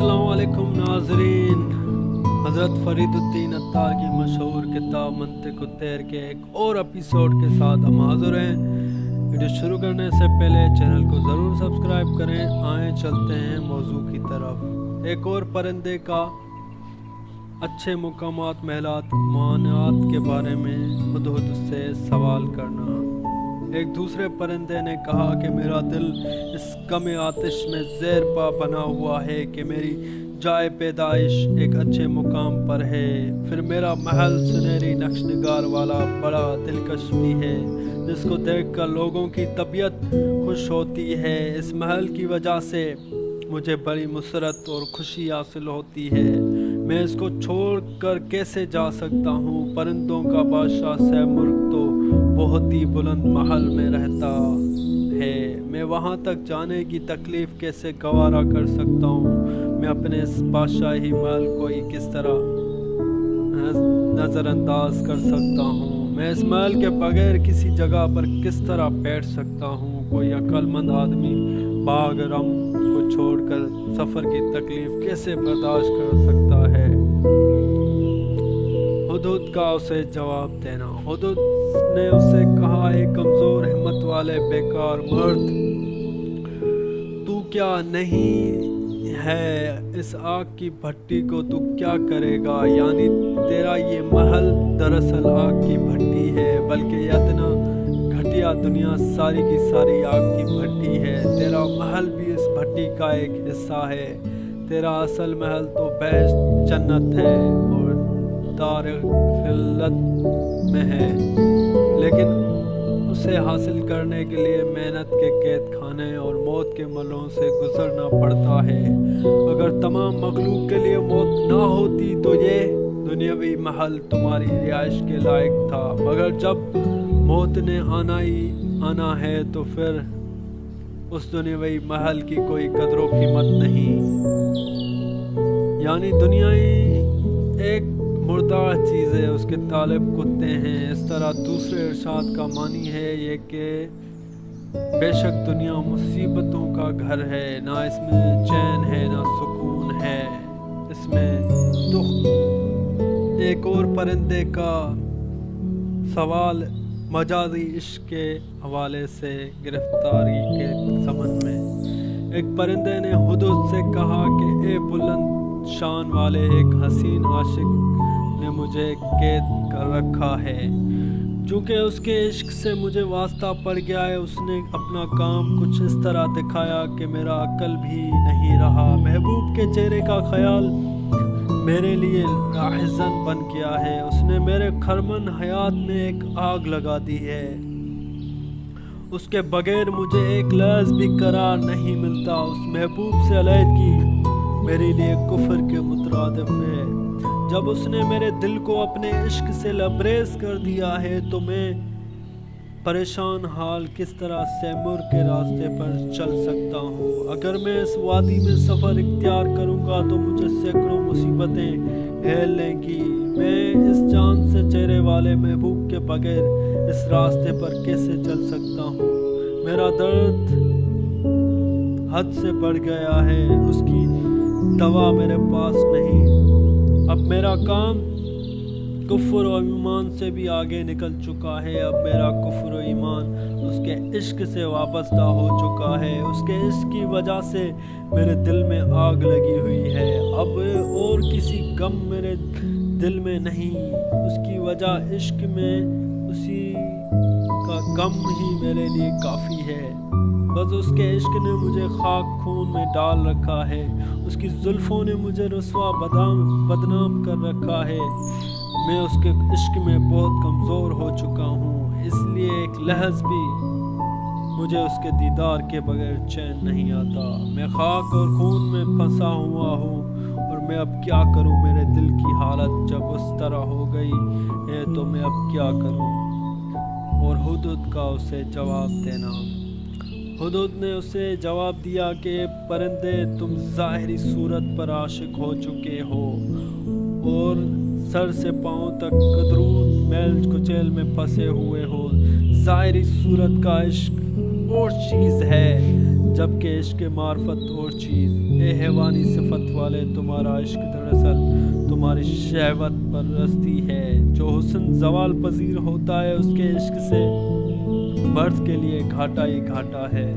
अस्सलाम वालेकुम नाज़रीन। हज़रत फरीदुद्दीन अत्तार की मशहूर किताब मंतिक़ तैर के एक और एपिसोड के साथ हम हाज़िर हैं। वीडियो शुरू करने से पहले चैनल को ज़रूर सब्सक्राइब करें। आए चलते हैं मौजू की तरफ। एक और परिंदे का अच्छे मुकामात महलात मानात के बारे में हुदहुद से सवाल करना। एक दूसरे परिंदे ने कहा कि मेरा दिल इस गम आतिश में ज़ेर पा बना हुआ है कि मेरी जाए पैदाइश एक अच्छे मुकाम पर है। फिर मेरा महल सुनहरी नक्श निगार वाला बड़ा दिलकश भी है, जिसको देखकर लोगों की तबीयत खुश होती है। इस महल की वजह से मुझे बड़ी मुसरत और खुशी हासिल होती है। मैं इसको छोड़कर कैसे जा सकता हूँ? परिंदों का बादशाह सैमुर्ग तो बहुत ही बुलंद महल में रहता है। मैं वहाँ तक जाने की तकलीफ़ कैसे गवारा कर सकता हूँ? मैं अपने इस बादशाही महल को ही किस तरह नज़रअंदाज कर सकता हूँ? मैं इस महल के बगैर किसी जगह पर किस तरह बैठ सकता हूँ? कोई अक्लमंद आदमी बाग रम को छोड़कर सफ़र की तकलीफ़ कैसे बर्दाश्त कर सकता है? हुदहुद का उसे जवाब देना। हुदहुद ने उससे कहा, एक कमज़ोर हिम्मत वाले बेकार मर्द, तू क्या नहीं है इस आग की भट्टी को तू क्या करेगा? यानी तेरा ये महल दरअसल आग की भट्टी है, बल्कि इतना घटिया दुनिया सारी की सारी आग की भट्टी है। तेरा महल भी इस भट्टी का एक हिस्सा है। तेरा असल महल तो बेहश्त जन्नत है और दार खिल्लत में है, लेकिन उसे हासिल करने के लिए मेहनत के कैद खाने और मौत के मलों से गुजरना पड़ता है। अगर तमाम मखलूक के लिए मौत ना होती तो ये दुनियावी महल तुम्हारी रिहाइश के लायक था, मगर जब मौत ने आना है तो फिर उस दुनियावी महल की कोई कदर कीमत नहीं। यानी दुनिया एक मुर्दार चीज़ है, उसके तालिब कुत्ते हैं। इस तरह दूसरे इरशाद का मानी है ये कि बेशक दुनिया मुसीबतों का घर है, ना इसमें चैन है ना सुकून है, इसमें दुख। एक और परिंदे का सवाल मजाजी इश्क के हवाले से गिरफ्तारी के संबंध में। एक परिंदे ने हुदहुद से कहा कि ए बुलंद शान वाले, एक हसीन आशिक ने मुझे कैद कर रखा है। चूँकि उसके इश्क से मुझे वास्ता पड़ गया है, उसने अपना काम कुछ इस तरह दिखाया कि मेरा अक्ल भी नहीं रहा। महबूब के चेहरे का ख्याल मेरे लिए राहिज़न बन गया है। उसने मेरे खरमन हयात में एक आग लगा दी है। उसके बगैर मुझे एक लफ्ज़ भी करार नहीं मिलता। उस महबूब से अलहदगी मेरे लिए कुफ्र के मुतरादिफ है। जब उसने मेरे दिल को अपने इश्क से लबरेज कर दिया है तो मैं परेशान हाल किस तरह सैमुर के रास्ते पर चल सकता हूँ? अगर मैं इस वादी में सफ़र इख्तियार करूँगा तो मुझे सैकड़ों मुसीबतें घेर लेंगी। मैं इस चांद से चेहरे वाले महबूब के बगैर इस रास्ते पर कैसे चल सकता हूँ? मेरा दर्द हद से बढ़ गया है, उसकी दवा मेरे पास नहीं। अब मेरा काम कुफ्र और ईमान से भी आगे निकल चुका है। अब मेरा कुफ्र और ईमान उसके इश्क से वाबस्ता हो चुका है। उसके इश्क की वजह से मेरे दिल में आग लगी हुई है। अब और किसी गम मेरे दिल में नहीं। उसकी वजह इश्क में उसी का गम ही मेरे लिए काफ़ी है। बस उसके इश्क ने मुझे खाक खून में डाल रखा है। उसकी जुल्फ़ों ने मुझे रुस्वा बदनाम कर रखा है। मैं उसके इश्क में बहुत कमज़ोर हो चुका हूँ, इसलिए एक लहज़ भी मुझे उसके दीदार के बगैर चैन नहीं आता। मैं खाक और खून में फंसा हुआ हूँ और मैं अब क्या करूँ? मेरे दिल की हालत जब उस तरह हो गई है तो मैं अब क्या करूँ? और हुदहुद का उसे जवाब देना। हुदहुद ने उसे जवाब दिया कि परिंदे, तुम ज़ाहिरी सूरत पर आशिक हो चुके हो और सर से पाँव तक कदरूद मैल कुचैल में फंसे हुए हो। ज़ाहिरी सूरत का इश्क और चीज़ है, جبکہ عشق معرفت اور چیز۔ اے حیوانی صفت والے، تمہارا عشق دراصل تمہاری شہوت پرستی ہے۔ جو حسن زوال پذیر ہوتا ہے اس کے عشق سے مرد کے لیے گھاٹا ہی گھاٹا ہے۔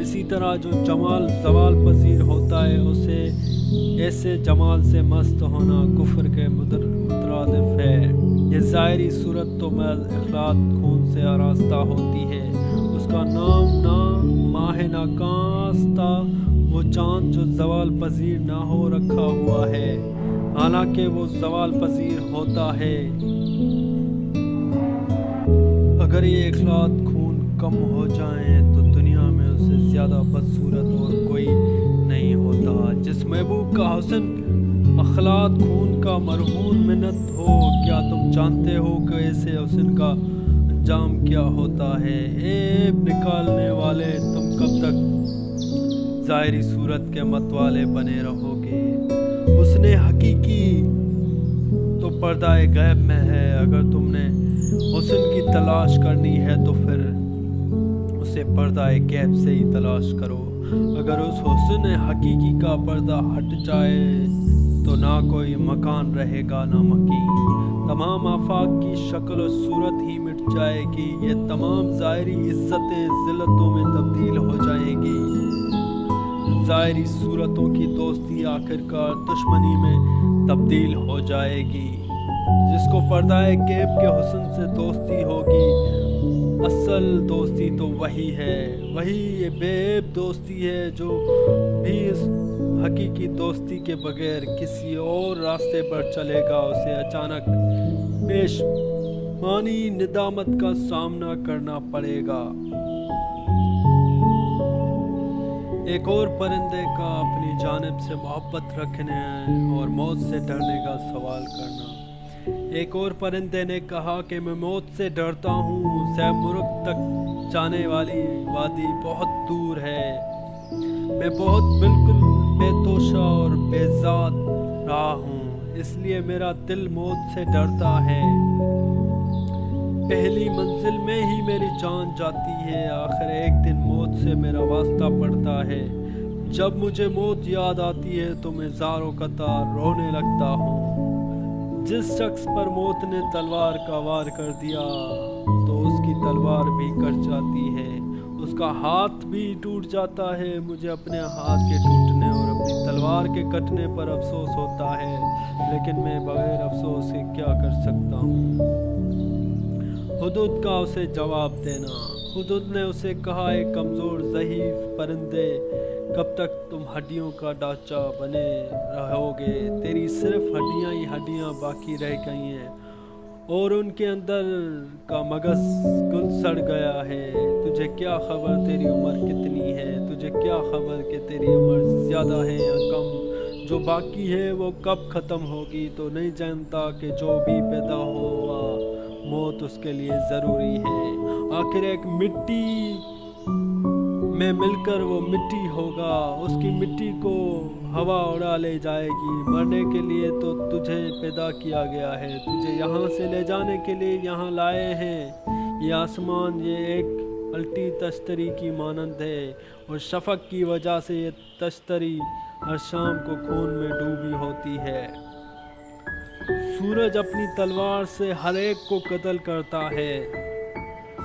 اسی طرح جو جمال زوال پذیر ہوتا ہے اسے ایسے جمال سے مست ہونا کفر کے مترادف ہے۔ یہ ظاہری صورت تو محض اخلاط خون سے آراستہ ہوتی ہے۔ اس کا نام نہ ماہ ناکاستہ وہ چاند جو زوال پذیر نہ ہو رکھا ہوا ہے، حالانکہ وہ زوال پذیر ہوتا ہے۔ اگر یہ اخلاط خون کم ہو جائیں تو دنیا میں اس سے زیادہ بدصورت اور کوئی نہیں ہوتا۔ جس محبوب کا حسن اخلاط خون کا مرہون منت ہو، کیا تم جانتے ہو کہ ایسے حسن کا انجام کیا ہوتا ہے؟ عیب نکالنے والے، تم کب تک ظاہری صورت کے متوالے بنے رہو گے؟ حسن حقیقی تو پردہ غیب میں ہے۔ اگر تم نے حسن کی تلاش کرنی ہے تو پھر اسے پردہ غیب سے ہی تلاش کرو۔ اگر اس حسن حقیقی کا پردہ ہٹ جائے تو نہ کوئی مکان رہے گا نہ مکین۔ تمام آفاق کی شکل و صورت ہی مٹ جائے گی۔ یہ تمام ظاہری عزتیں ذلتوں میں تبدیل ہو جائیں گی۔ ظاہری صورتوں کی دوستی آخرکار دشمنی میں تبدیل ہو جائے گی۔ جس کو پردہ غیب کے حسن سے دوستی ہوگی، اصل دوستی تو وہی ہے، وہی یہ بے عیب دوستی ہے۔ جو بھی اس حقیقی دوستی کے بغیر کسی اور راستے پر چلے گا اسے اچانک پشیمانی ندامت کا سامنا کرنا پڑے گا۔ ایک اور پرندے کا اپنی جانب سے محبت رکھنے اور موت سے ڈرنے کا سوال کرنا۔ ایک اور پرندے نے کہا کہ میں موت سے ڈرتا ہوں۔ سہ مرغ تک جانے والی وادی بہت دور ہے۔ میں بہت بالکل بے توشہ اور بے ذات رہا ہوں، اس لیے میرا دل موت سے ڈرتا ہے۔ پہلی منزل میں ہی میری جان جاتی ہے، آخر ایک دن موت سے میرا واسطہ پڑتا ہے۔ جب مجھے موت یاد آتی ہے تو میں زاروں قطار رونے لگتا ہوں۔ جس شخص پر موت نے تلوار کا وار کر دیا تو اس کی تلوار بھی کٹ جاتی ہے، اس کا ہاتھ بھی ٹوٹ جاتا ہے۔ مجھے اپنے ہاتھ کے ٹوٹنے اور اپنی تلوار کے کٹنے پر افسوس ہوتا ہے، لیکن میں بغیر افسوس کے کیا کر سکتا ہوں؟ ہدہد کا اسے جواب دینا۔ ہدہد نے اسے کہا، ایک کمزور ضعیف پرندے، کب تک تم ہڈیوں کا ڈھانچہ بنے رہو گے؟ تیری صرف ہڈیاں ہی ہڈیاں باقی رہ گئی ہیں اور ان کے اندر کا مغز گل سڑ گیا ہے۔ تجھے کیا خبر تیری عمر کتنی ہے؟ تجھے کیا خبر کہ تیری عمر زیادہ ہے یا کم؟ جو باقی ہے وہ کب ختم ہوگی؟ تو نہیں جانتا کہ جو بھی پیدا ہوا موت اس کے لیے ضروری ہے۔ آخر ایک مٹی میں مل کر وہ مٹی ہوگا، اس کی مٹی کو ہوا اڑا لے جائے گی۔ مرنے کے لیے تو تجھے پیدا کیا گیا ہے، تجھے یہاں سے لے جانے کے لیے یہاں لائے ہیں۔ یہ آسمان یہ ایک الٹی تشتری کی مانند ہے اور شفق کی وجہ سے یہ تشتری ہر شام کو خون میں ڈوبی ہوتی ہے۔ سورج اپنی تلوار سے ہر ایک کو قتل کرتا ہے،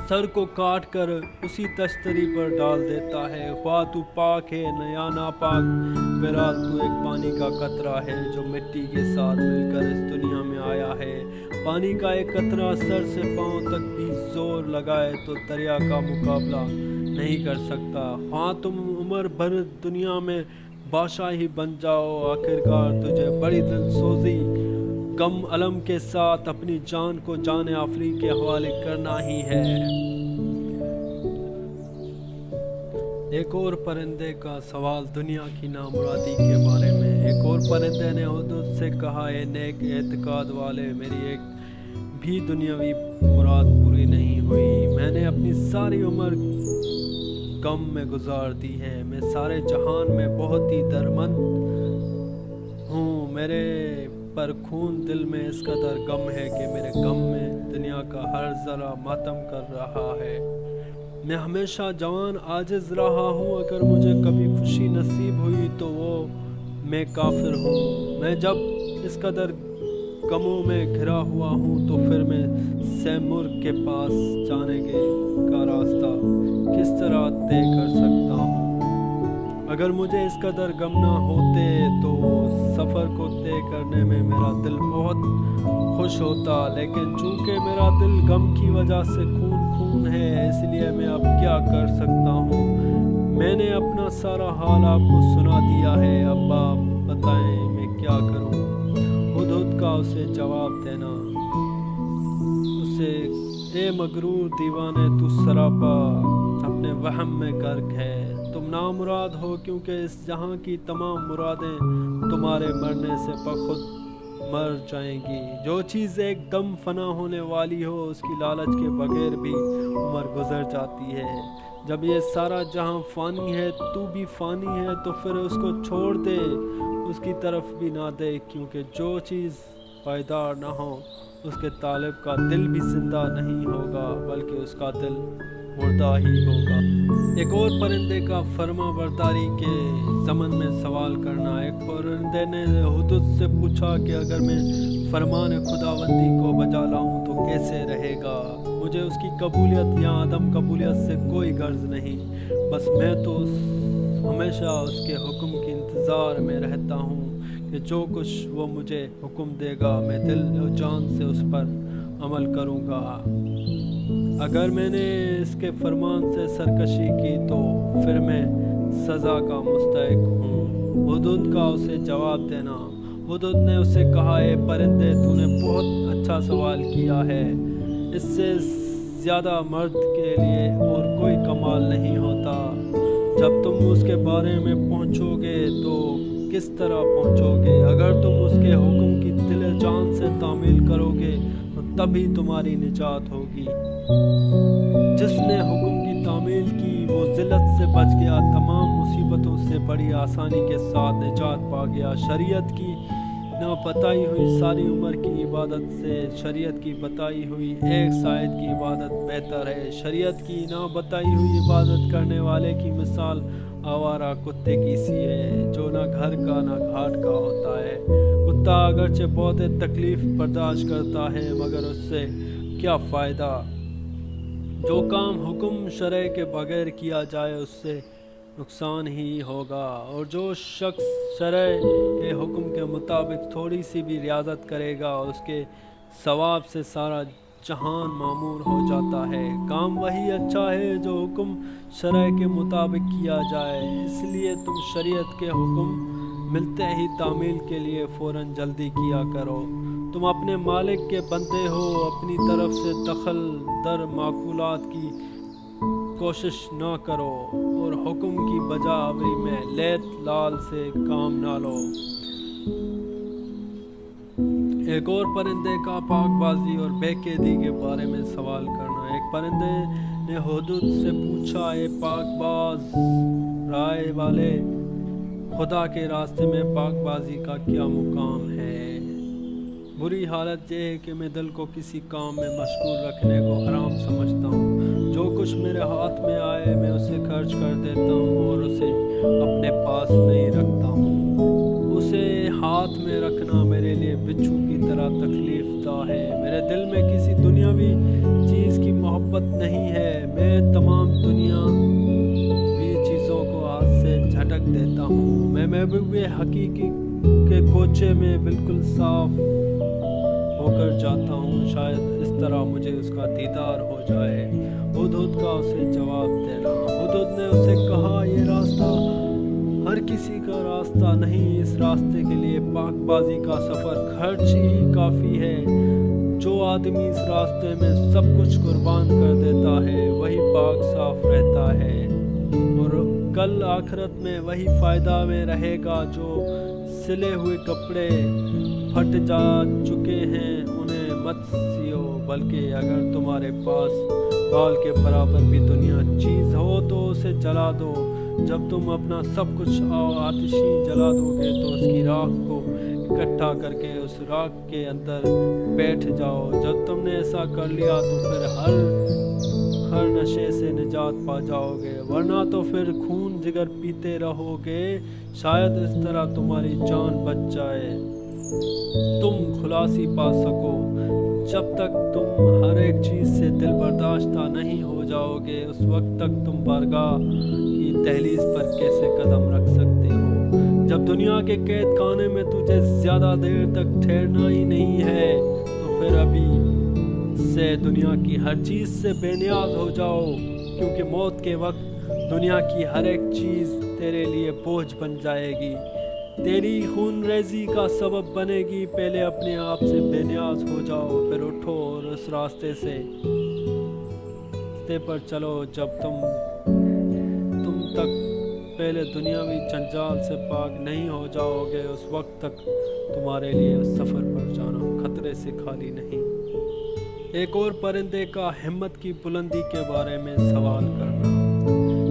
سر کو کاٹ کر اسی تشتری پر ڈال دیتا ہے۔ خواہ تو پاک ہے یا ناپاک، بہرحال تو ایک پانی کا قطرہ ہے جو مٹی کے ساتھ مل کر اس دنیا میں آیا ہے۔ پانی کا ایک قطرہ سر سے پاؤں تک بھی زور لگائے تو دریا کا مقابلہ نہیں کر سکتا۔ خواہ تم عمر بھر دنیا میں بادشاہ ہی بن جاؤ، آخرکار تجھے بڑی دل سوزی غم علم کے ساتھ اپنی جان کو جان آفریں کے حوالے کرنا ہی ہے۔ ایک اور پرندے کا سوال دنیا کی نامرادی کے بارے میں۔ ایک اور پرندے نے ہدہد سے کہا، اے نیک اعتقاد والے، میری ایک بھی دنیاوی مراد پوری نہیں ہوئی۔ میں نے اپنی ساری عمر غم میں گزار دی ہے، میں سارے جہان میں بہت ہی درمند ہوں۔ میرے پر خون دل میں اس قدر غم ہے کہ میرے غم میں دنیا کا ہر ذرہ ماتم کر رہا ہے۔ मैं हमेशा जवान आजिज रहा हूँ, अगर मुझे कभी खुशी नसीब हुई तो वो मैं काफिर हूँ। मैं जब इस कदर गमों में घिरा हुआ हूँ तो फिर मैं सैमुर के पास जाने का रास्ता किस तरह तय कर सकता हूँ। अगर मुझे इस कदर गम ना होते तो सफ़र को तय करने में मेरा दिल बहुत खुश होता, लेकिन चूंकि मेरा दिल गम की वजह से खून खून है, इसलिए मैं अब क्या कर सकता हूँ। मैंने अपना सारा हाल आपको सुना दिया है, अब आप बताएं मैं क्या करूँ। हुदहुद का उसे जवाब देना, उसे ए मगरूर दीवाने तू सरापा अपने वहम में गर्क है। तुम नामुराद हो क्योंकि इस जहां की तमाम मुरादें तुम्हारे मरने से बखुद मर जाएंगी। जो चीज़ एकदम फना होने वाली हो उसकी लालच के बगैर भी उम्र गुजर जाती है। जब ये सारा जहां फानी है, तू भी फानी है, तो फिर उसको छोड़ दे, उसकी तरफ भी ना दे, क्योंकि जो चीज़ पायदार ना हो उसके तालिब का दिल भी जिंदा नहीं होगा, बल्कि उसका दिल मुर्दा ही होगा। एक और परिंदे का फर्मा बरदारी के ज़मन में सवाल करना। एक परिंदे ने हुदहुद से पूछा कि अगर मैं फरमान खुदावंदी को बजा लाऊं तो कैसे रहेगा। मुझे उसकी कबूलियत या अदम कबूलियत से कोई गर्ज नहीं, बस मैं तो हमेशा उसके हुक्म के इंतज़ार में रहता हूँ कि जो कुछ वो मुझे हुक्म देगा मैं दिल और जान से उस पर अमल करूँगा। अगर मैंने इसके फरमान से सरकशी की तो फिर मैं सज़ा का मुस्तहिक हूँ। हुदहुद का उसे जवाब देना। हुदहुद ने उसे कहा, ए परिंदे, तूने बहुत अच्छा सवाल किया है। इससे ज़्यादा मर्द के लिए और कोई कमाल नहीं होता। जब तुम उसके बारे में पहुँचोगे तो किस तरह पहुँचोगे। अगर तुम उसके हुक्म की दिल जान से तामील करोगे तो तभी तुम्हारी निजात होगी। जिसने हुक्म की तामील की वो ज़िल्लत से बच गया, तमाम मुसीबतों से बड़ी आसानी के साथ निजात पा गया। शरीयत की ना बताई हुई सारी उम्र की इबादत से शरीयत की बताई हुई एक सायद की इबादत बेहतर है। शरीयत की ना बताई हुई इबादत करने वाले की मिसाल आवारा कुत्ते की सी है, जो ना घर का ना घाट का होता है। कुत्ता अगरचे बहुत तकलीफ बर्दाश्त करता है, मगर उससे क्या फ़ायदा। जो काम हुक्म शरय के बगैर किया जाए उससे नुकसान ही होगा, और जो शख्स शरय के हुक्म के मुताबिक थोड़ी सी भी रियाजत करेगा उसके सवाब से सारा जहान मामूर हो जाता है। काम वही अच्छा है जो हुक्म शरय के मुताबिक किया जाए, इसलिए तुम शरीयत के हुक्म मिलते ही तामील के लिए फ़ौरन जल्दी किया करो। तुम अपने मालिक के बंदे हो, अपनी तरफ से दखल दर माकूलात की कोशिश ना करो और हुक्म की बजावरी में लेत लाल से काम ना लो। एक और परिंदे का पाकबाजी और बेकैदी के बारे में सवाल करना। एक परिंदे ने हुदहुद से पूछा, ए पाकबाज राय वाले, खुदा के रास्ते में पाकबाजी का क्या मुकाम है। बुरी हालत यह है कि मैं दिल को किसी काम में मशगूल रखने को हराम समझता हूँ। जो कुछ मेरे हाथ में आए मैं उसे खर्च कर देता हूँ और उसे अपने पास नहीं रखता हूँ। उसे हाथ में रखना मेरे लिए बिच्छू की तरह तकलीफ दा है। मेरे दिल में किसी दुनियावी चीज़ की मोहब्बत नहीं है। मैं तमाम दुनियावी चीज़ों को हाथ से झटक देता हूँ। मैं महबूब हकीकी के कोचे में बिल्कुल साफ होकर जाता हूँ, शायद इस तरह मुझे उसका दीदार हो जाए। हुदहुद का उसे जवाब देना। हुदहुद ने उसे कहा, ये रास्ता हर किसी का रास्ता नहीं, इस रास्ते के लिए पाकबाजी का सफ़र खर्च ही काफ़ी है। जो आदमी इस रास्ते में सब कुछ कुर्बान कर देता है वही पाक साफ रहता है, और कल आखिरत में वही फ़ायदा में रहेगा। जो सिले हुए कपड़े फट जा चुके हैं उन्हें मत सियो, बल्कि अगर तुम्हारे पास बाल के बराबर भी दुनिया चीज़ हो तो उसे जला दो। जब तुम अपना सब कुछ आतिशी जला दोगे तो उसकी राख को इकट्ठा करके उस राख के अंदर बैठ जाओ। जब तुमने ऐसा कर लिया तो फिर हर हर नशे से निजात पा जाओगे, वरना तो फिर खून जिगर पीते रहोगे, शायद इस तरह तुम्हारी जान बच जाए, तुम खुलासी पा सको। जब तक तुम हर एक चीज़ से दिल बर्दाश्ता नहीं हो जाओगे, उस वक्त तक तुम बारगाह की दहलीज पर कैसे कदम रख सकते हो। जब दुनिया के कैद खाने में तुझे ज़्यादा देर तक ठहरना ही नहीं है, तो फिर अभी से दुनिया की हर चीज़ से बेनियाज हो जाओ, क्योंकि मौत के वक्त दुनिया की हर एक चीज़ तेरे लिए बोझ बन जाएगी, तेरी खून रेजी का सबब बनेगी। पहले अपने आप से बेनियाज हो जाओ, फिर उठो और उस रास्ते पर चलो जब तुम तक पहले दुनियावी जंजाल से पाक नहीं हो जाओगे, उस वक्त तक तुम्हारे लिए उस सफ़र पर जाना खतरे से खाली नहीं। एक और परिंदे का हिम्मत की बुलंदी के बारे में सवाल करना।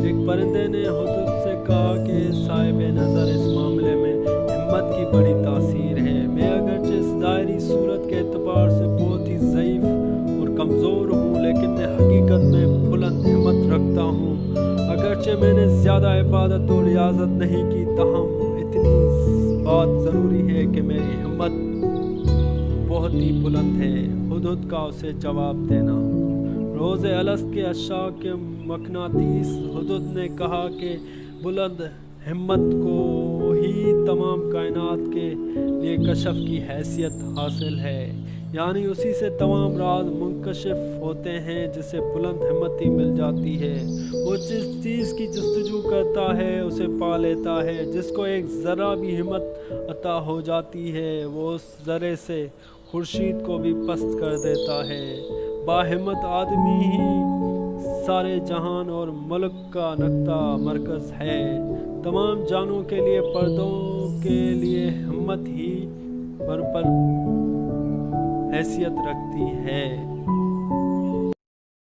एक परिंदे ने हुदूद से कहा कि साहिब नज़र इस मामले में हिम्मत की बड़ी तासीर है। मैं अगरचे इस ज़ाहिरी सूरत के एतबार से बहुत ही ज़ईफ़ और कमज़ोर हूँ, लेकिन मैं हकीकत में बुलंद हिम्मत रखता हूँ। अगरचे मैंने ज़्यादा इबादत और रियाजत नहीं की, ताहम इतनी बात ज़रूरी है कि मेरी हिम्मत बहुत ही बुलंद है। हुदूद का उसे जवाब देना। रोज़े अलस्त के अशा के मकनातीस हुदूद ने कहा कि बुलंद हिम्मत को ही तमाम कायनात के लिए कशफ की हैसियत हासिल है, यानी उसी से तमाम राज मुंकशिफ होते हैं जिसे बुलंद हिम्मती मिल जाती है। वो जिस चीज़ की जस्तजू करता है उसे पा लेता है। जिसको एक ज़रा भी हिम्मत अता हो जाती है, वो उस ज़रे से खुर्शीद को भी पस्त कर देता है। बाहिम्मत आदमी ही सारे जहान और मुल्क का नक्ता मरकज़ है। तमाम जानों के लिए पर्दों के लिए हिम्मत ही पर हैसियत रखती है।